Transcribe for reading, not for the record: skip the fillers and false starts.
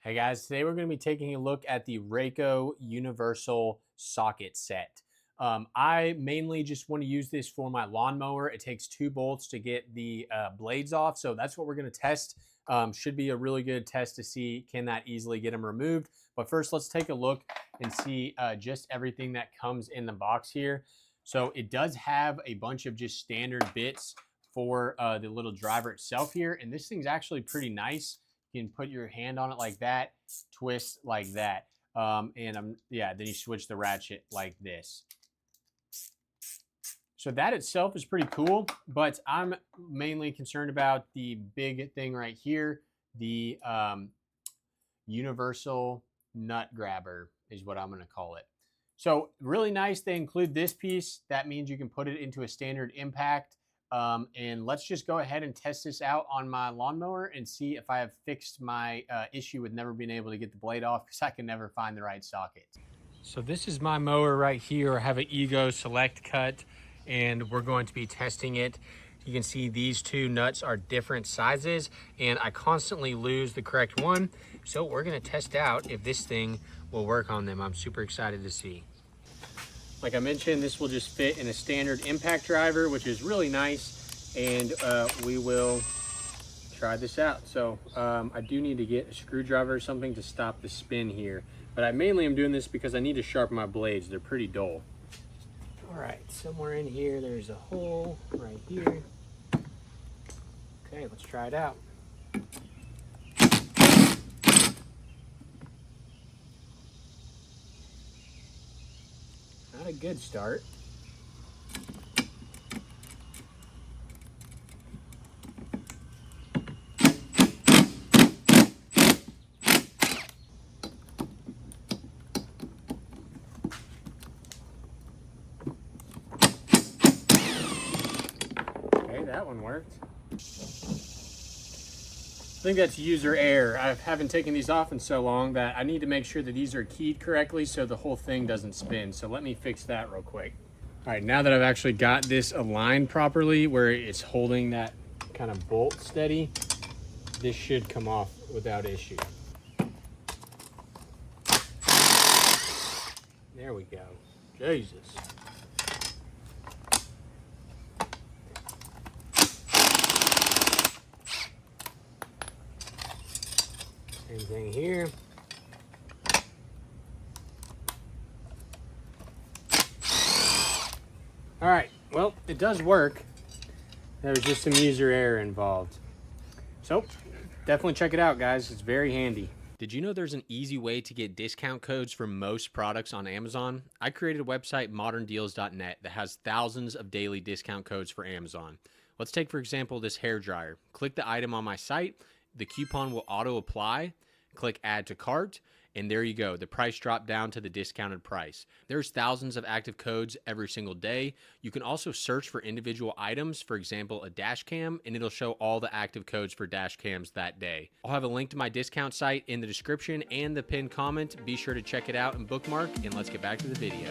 Hey guys, today we're going to be taking a look at the RAK universal socket set. I mainly just want to use this for my lawnmower. It takes 2 bolts to get the blades off, so that's what we're going to test. Should be a really good test to see can that easily get them removed. But first, let's take a look and see just everything that comes in the box here. So it does have a bunch of just standard bits for the little driver itself here, and this thing's actually pretty nice. You can put your hand on it like that, twist like that. Then you switch the ratchet like this. So that itself is pretty cool, but I'm mainly concerned about the big thing right here, the universal nut grabber is what I'm going to call it. So really nice. They include this piece. That means you can put it into a standard impact. And let's just go ahead and test this out on my lawnmower and see if I have fixed my issue with never being able to get the blade off because I can never find the right socket. So this is my mower right here. I have an Ego Select Cut and we're going to be testing it. You can see these 2 nuts are different sizes and I constantly lose the correct one. So we're going to test out if this thing will work on them. I'm super excited to see. Like I mentioned, this will just fit in a standard impact driver, which is really nice, and we will try this out. So I do need to get a screwdriver or something to stop the spin here, but I mainly am doing this because I need to sharpen my blades. They're pretty dull. All right, somewhere in here, there's a hole right here. Okay, let's try it out. Not a good start. Okay, that one worked. I think that's user error. I haven't taken these off in so long that I need to make sure that these are keyed correctly so the whole thing doesn't spin. So let me fix that real quick. All right, now that I've actually got this aligned properly where it's holding that kind of bolt steady, this should come off without issue. There we go. Jesus. Same thing here. All right, well, it does work. There was just some user error involved. So, definitely check it out, guys. It's very handy. Did you know there's an easy way to get discount codes for most products on Amazon? I created a website, moderndeals.net, that has thousands of daily discount codes for Amazon. Let's take, for example, this hair dryer. Click the item on my site. The coupon will auto apply. Click add to cart, and there you go. The price dropped down to the discounted price. There's thousands of active codes every single day. You can also search for individual items, for example, a dash cam, and it'll show all the active codes for dash cams that day. I'll have a link to my discount site in the description and the pinned comment. Be sure to check it out and bookmark, and let's get back to the video.